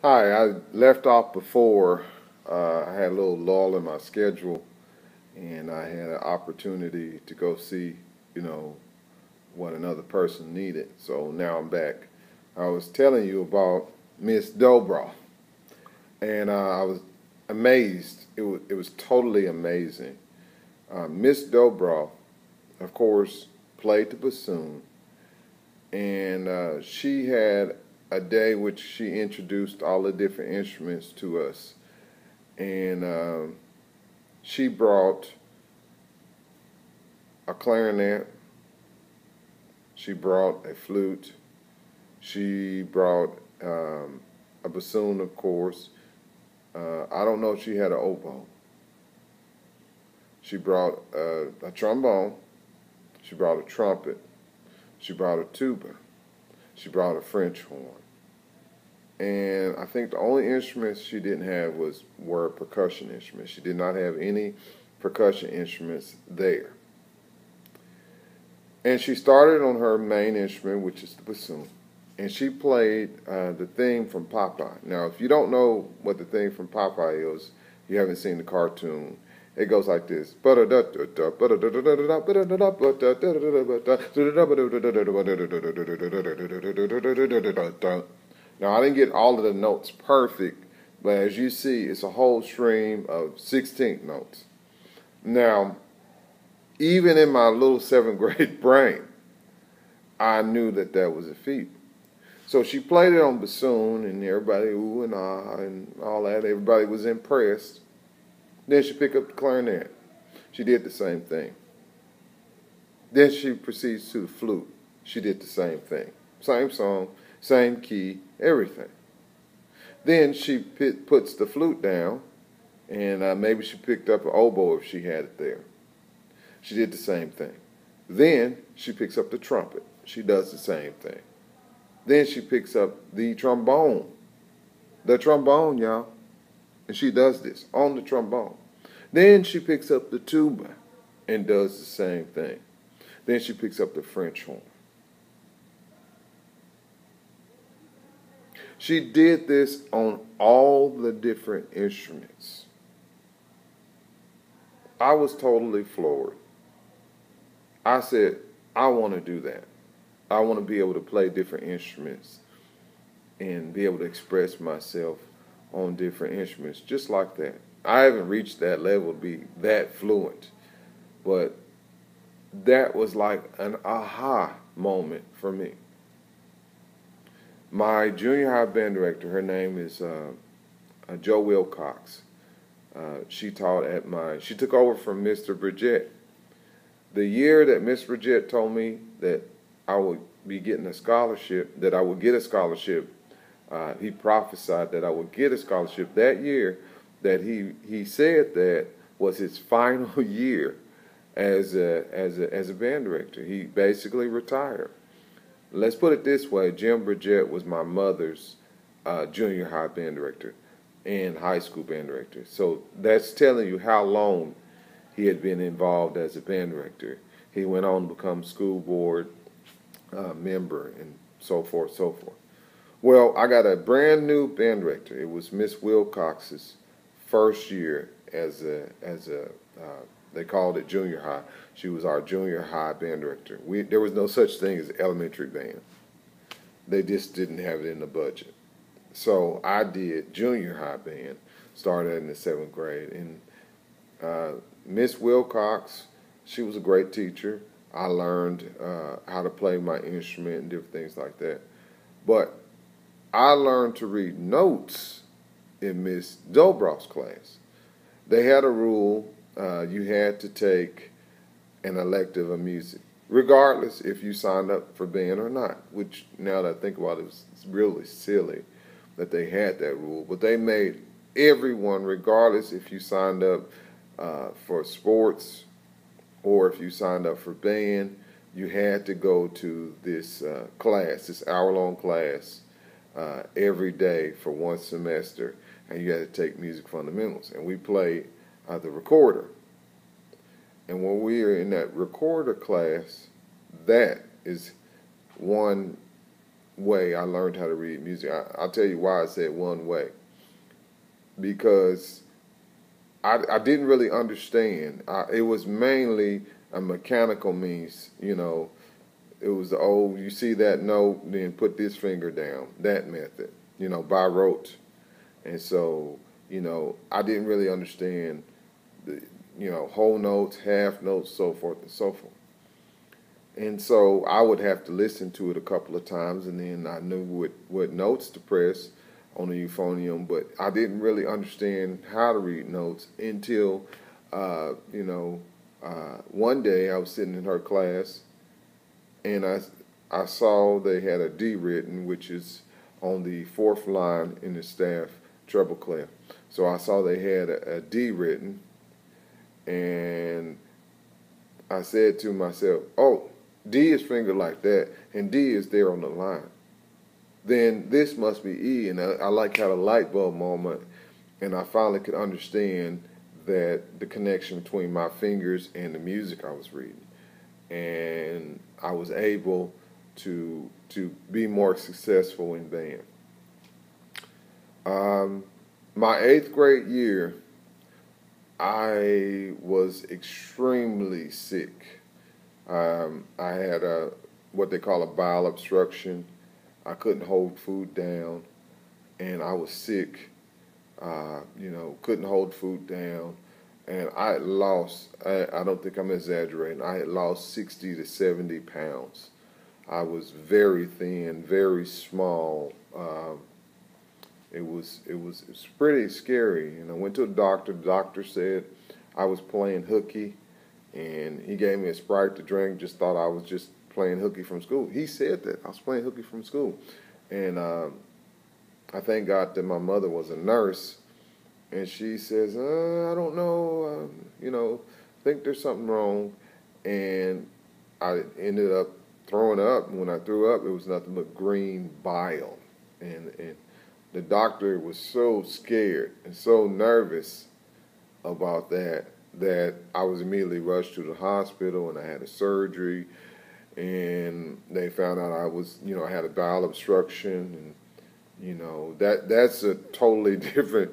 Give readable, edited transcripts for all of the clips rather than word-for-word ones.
Hi, I left off before. I had a little lull in my schedule, and I had an opportunity to go see, you know, what another person needed. So now I'm back. I was telling you about Miss Dobro, and I was amazed. It was totally amazing. Miss Dobro, of course, played the bassoon, and she had a day which she introduced all the different instruments to us, and she brought a clarinet, she brought a flute, she brought a bassoon, of course. I don't know if she had an oboe. She brought a trombone, she brought a trumpet, she brought a tuba, she brought a French horn. And I think the only instruments she didn't have were percussion instruments. She did not have any percussion instruments there. And she started on her main instrument, which is the bassoon. And she played the theme from Popeye. Now, if you don't know what the theme from Popeye is, you haven't seen the cartoon. It goes like this. Now, I didn't get all of the notes perfect, but as you see, it's a whole stream of 16th notes. Now, even in my little 7th grade brain, I knew that that was a feat. So she played it on bassoon, and everybody ooh and ah and all that. Everybody was impressed. Then she picked up the clarinet. She did the same thing. Then she proceeds to the flute. She did the same thing. Same song, same key, everything. Then she puts the flute down, and maybe she picked up an oboe if she had it there. She did the same thing. Then she picks up the trumpet. She does the same thing. Then she picks up the trombone. The trombone, y'all. And she does this on the trombone. Then she picks up the tuba and does the same thing. Then she picks up the French horn. She did this on all the different instruments. I was totally floored. I said, I want to do that. I want to be able to play different instruments and be able to express myself on different instruments just like that. I haven't reached that level to be that fluent, but that was like an aha moment for me. My junior high band director, her name is Jo Wilcox. She took over from Mr. Bridgette. The year that Miss Bridgette told me that I would be getting a scholarship, that I would get a scholarship, he prophesied that I would get a scholarship. That year that he said that was his final year as a band director. He basically retired. Let's put it this way: Jim Bridgette was my mother's junior high band director and high school band director. So that's telling you how long he had been involved as a band director. He went on to become school board member and so forth, so forth. Well, I got a brand new band director. It was Miss Wilcox's first year as a they called it junior high. She was our junior high band director. There was no such thing as elementary band. They just didn't have it in the budget. So I did junior high band, started in the 7th grade. And Miss Wilcox, she was a great teacher. I learned how to play my instrument and different things like that. But I learned to read notes in Miss Dobro's class. They had a rule. You had to take an elective of music, regardless if you signed up for band or not, which now that I think about it, it's really silly that they had that rule. But they made everyone, regardless if you signed up for sports or if you signed up for band, you had to go to this class, this hour-long class, every day for one semester, and you had to take music fundamentals. And we played the recorder. And when we were in that recorder class, that is one way I learned how to read music. I'll tell you why I said one way. Because I didn't really understand. It was mainly a mechanical means, you know. It was the old, you see that note, then put this finger down, that method, you know, by rote. And so, you know, I didn't really understand the, you know, whole notes, half notes, so forth and so forth. And so I would have to listen to it a couple of times, and then I knew what notes to press on the euphonium, but I didn't really understand how to read notes until, you know, one day I was sitting in her class, and I saw they had a D written, which is on the fourth line in the staff treble clef. So I saw they had a D written, and I said to myself, oh, D is fingered like that, and D is there on the line. Then this must be E, and I like had a light bulb moment, and I finally could understand that the connection between my fingers and the music I was reading. And I was able to be more successful in band. My 8th grade year, I was extremely sick. I had what they call a bowel obstruction. I couldn't hold food down, and I was sick. You know, couldn't hold food down, and I had lost. I don't think I'm exaggerating. I had lost 60 to 70 pounds. I was very thin, very small. It was pretty scary. And I went to a doctor. The doctor said I was playing hooky, and he gave me a Sprite to drink. Just thought I was just playing hooky from school. He said that I was playing hooky from school, and I thank God that my mother was a nurse, and she says, I don't know, you know, I think there's something wrong, and I ended up throwing up. When I threw up, it was nothing but green bile, and the doctor was so scared and so nervous about that I was immediately rushed to the hospital, and I had a surgery, and they found out I was, you know, I had a bowel obstruction, and you know, that's a totally different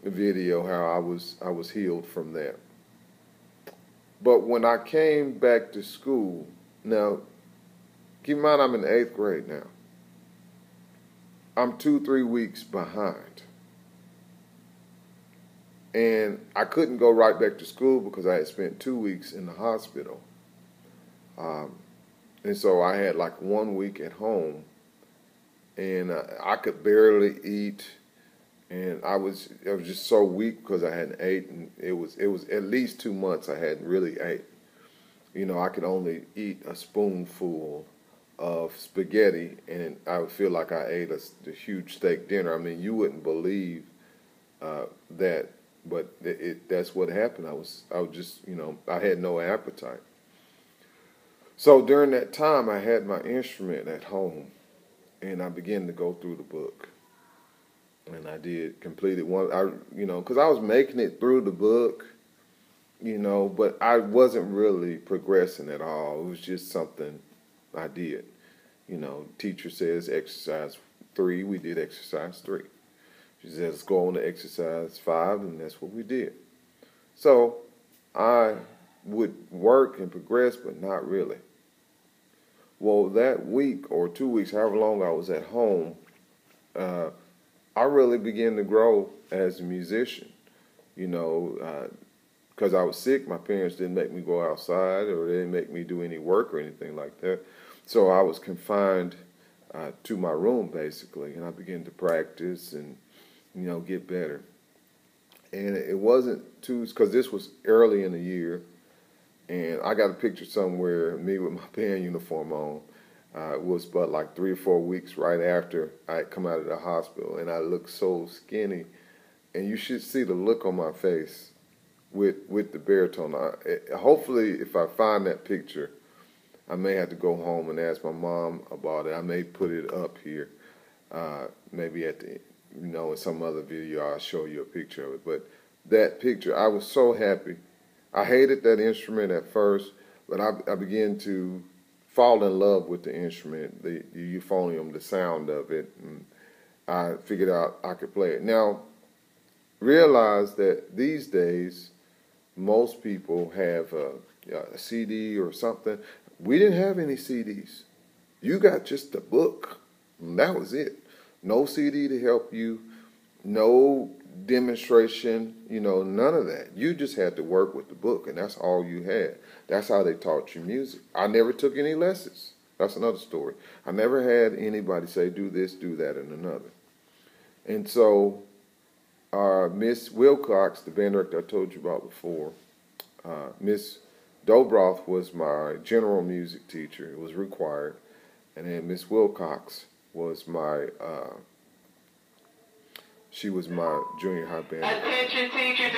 video how I was healed from that. But when I came back to school, now keep in mind I'm in the 8th grade now. I'm 2-3 weeks behind. And I couldn't go right back to school because I had spent 2 weeks in the hospital. And so I had like 1 week at home, and I could barely eat, and I was just so weak because I hadn't ate, and it was at least 2 months I hadn't really ate. You know, I could only eat a spoonful of spaghetti, and I would feel like I ate a huge steak dinner. I mean, you wouldn't believe that, but that's what happened. I was just, you know, I had no appetite. So during that time, I had my instrument at home, and I began to go through the book. And I completed one, you know, because I was making it through the book, you know, but I wasn't really progressing at all. It was just something I did. You know, teacher says exercise 3, we did exercise 3. She says let's go on to exercise 5, and that's what we did. So I would work and progress, but not really. Well, that week or 2 weeks, however long I was at home, I really began to grow as a musician. You know, because I was sick, my parents didn't make me go outside, or they didn't make me do any work or anything like that. So I was confined to my room, basically, and I began to practice and, you know, get better. And it wasn't too, because this was early in the year, and I got a picture somewhere, me with my band uniform on. It was but like 3 or 4 weeks right after I had come out of the hospital, and I looked so skinny. And you should see the look on my face with the baritone. Hopefully, if I find that picture, I may have to go home and ask my mom about it. I may put it up here, maybe at the, you know, in some other video I'll show you a picture of it. But that picture, I was so happy. I hated that instrument at first, but I began to fall in love with the instrument, the euphonium, the sound of it, and I figured out I could play it. Now, realize that these days, most people have a CD or something. We didn't have any CDs. You got just a book, and that was it. No CD to help you, no demonstration, none of that. You just had to work with the book, and that's all you had. That's how they taught you music. I never took any lessons. That's another story. I never had anybody say, do this, do that, and another. And so Miss Wilcox, the band director I told you about before, Miss Dobroth was my general music teacher. It was required. And then Miss Wilcox was my she was my junior high band director.